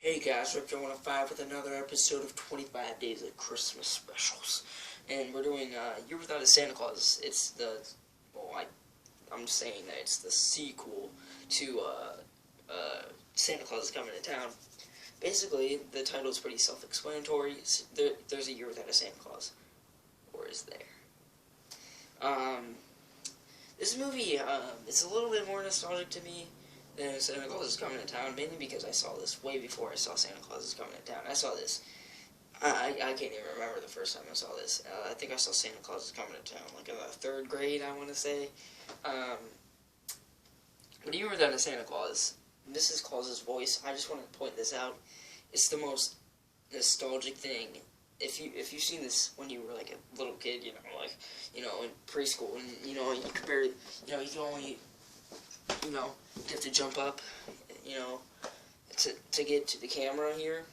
Hey guys, Ripjaw105 with another episode of 25 Days of Christmas Specials. And we're doing Year Without a Santa Claus. It's the, I'm saying that it's the sequel to Santa Claus is Coming to Town. Basically, the title is pretty self-explanatory. There's a year without a Santa Claus. Or is there? This movie, it's a little bit more nostalgic to me than Santa Claus is Coming to Town, mainly because I saw this way before I saw Santa Claus is Coming to Town. I saw this, I can't even remember the first time I saw this. I think I saw Santa Claus is Coming to Town, like in the 3rd grade, I want to say. When you were done a Santa Claus, Mrs. Claus's voice, I just want to point this out, it's the most nostalgic thing. If you've seen this when you were like a little kid, in preschool, and you could barely, you can only, you have to jump up, to get to the camera here,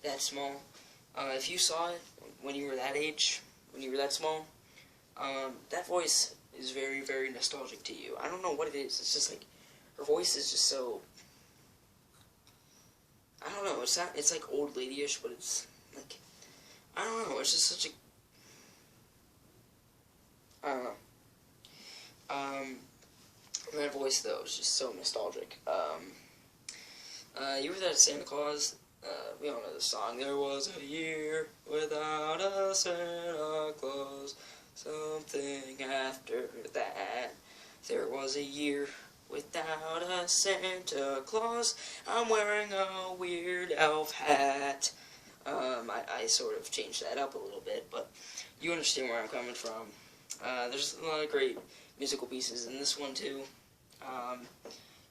that small. If you saw it when you were that age, when you were that small, that voice is very, very nostalgic to you. I don't know what it is. It's just like, her voice is just so, I don't know, it's like old lady-ish, but it's like, I don't know, it's just such a, I don't know. That voice, though, is just so nostalgic. You were that Santa Claus, we all know the song. There was a year without a Santa Claus, something after that. There was a year without a Santa Claus, I'm wearing a weird elf hat. I sort of changed that up a little bit, but you understand where I'm coming from. There's a lot of great musical pieces in this one, too.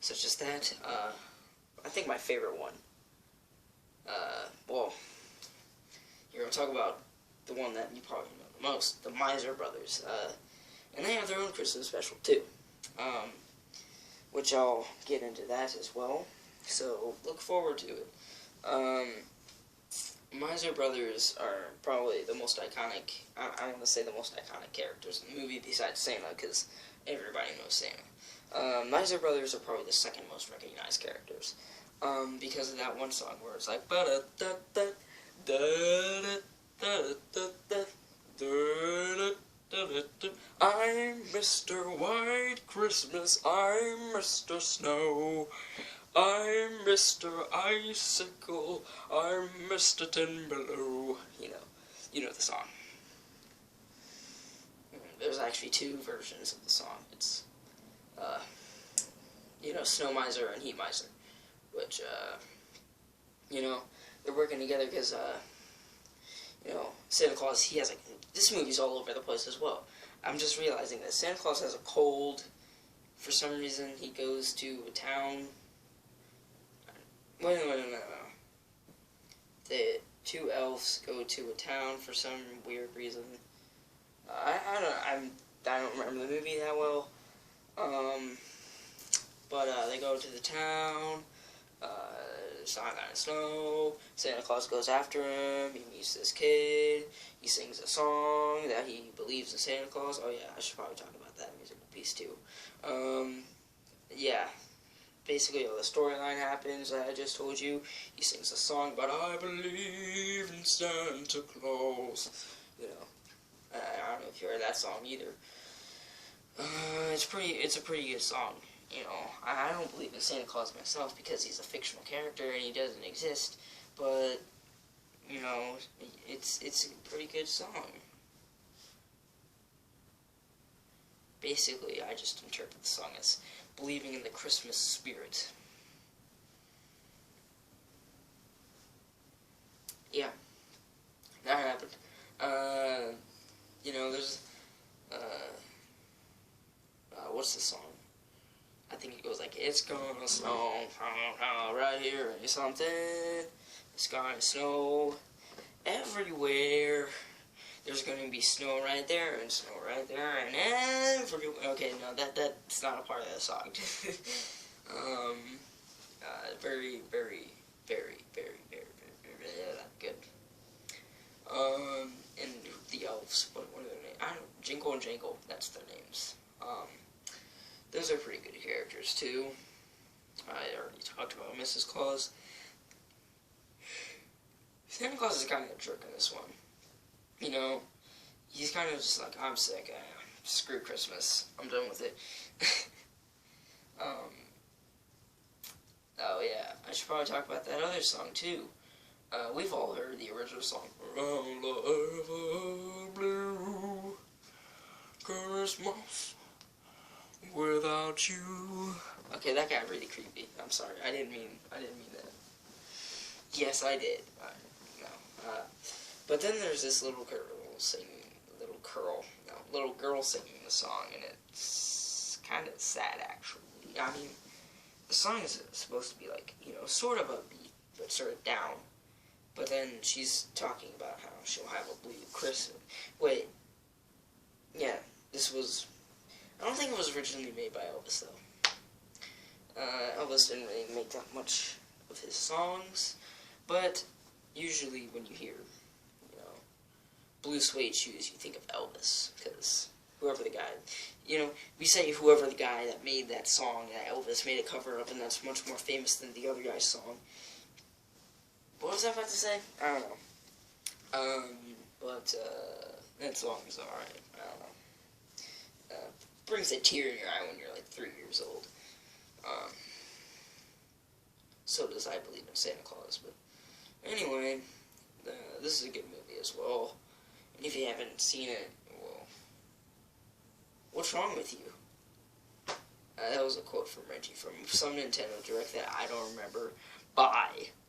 Such as that. I think my favorite one. Well, you're going to talk about the one that you probably know the most, the Miser Brothers. And they have their own Christmas special, too. Which I'll get into that as well. So, look forward to it. Miser Brothers are probably the most iconic, I want to say the most iconic characters in the movie besides Santa, because everybody knows Santa. Miser Brothers are probably the second most recognized characters, because of that one song where it's like, I'm Mr. White Christmas, I'm Mr. Snow, I'm Mr. Icicle, I'm Mr. Ten Below. You know the song. There's actually 2 versions of the song. It's, Snow Miser and Heat Miser, which, they're working together because, Santa Claus, he has, this movie's all over the place as well. I'm just realizing that Santa Claus has a cold. For some reason, he goes to a town. Wait. The 2 elves go to a town for some weird reason. I don't remember the movie that well. But they go to the town. It's not gonna snow. Santa Claus goes after him. He meets this kid. He sings a song that he believes in Santa Claus. Oh yeah, I should probably talk about that musical piece too. Yeah. Basically, the storyline happens, I just told you. He sings a song about, I believe in Santa Claus. I don't know if you heard that song either. It's a pretty good song. I don't believe in Santa Claus myself because he's a fictional character and he doesn't exist. But, it's a pretty good song. Basically, I just interpret the song as believing in the Christmas spirit. Yeah, that happened. There's, what's the song? I think it goes like, it's gonna snow, right here, or something. It's gonna snow everywhere. There's going to be snow right there, and snow right there, and everywhere. Okay, no, that's not a part of the song. Very, very, very, very, very, very good. And the elves, what are their names? I don't know, Jingle and Jangle, that's their names. Those are pretty good characters, too. I already talked about Mrs. Claus. Santa Claus is kind of a jerk in this one. You know, he's kind of just like, I'm sick, screw Christmas, I'm done with it. Oh yeah, I should probably talk about that other song too. We've all heard the original song, Around the Ever Blue Christmas Without You. Okay, that got really creepy. I'm sorry, I didn't mean that. Yes, I did. No. But then there's this little girl singing, little girl singing the song, and it's kind of sad, actually. I mean, the song is supposed to be like, you know, sort of upbeat, but sort of down. But then she's talking about how she'll have a blue Christmas. Wait. Yeah, this was... I don't think it was originally made by Elvis, though. Elvis didn't really make that much of his songs, but usually when you hear, you know, blue suede shoes, you think of Elvis, because whoever the guy, you know, we say whoever the guy that made that song that Elvis made a cover of, and that's much more famous than the other guy's song. What was I about to say? I don't know. But that song is alright. I don't know. Brings a tear in your eye when you're like 3 years old. So does I Believe in Santa Claus. But anyway, this is a good movie as well. And if you haven't seen it, well, what's wrong with you? That was a quote from Reggie from some Nintendo Direct that I don't remember. Bye.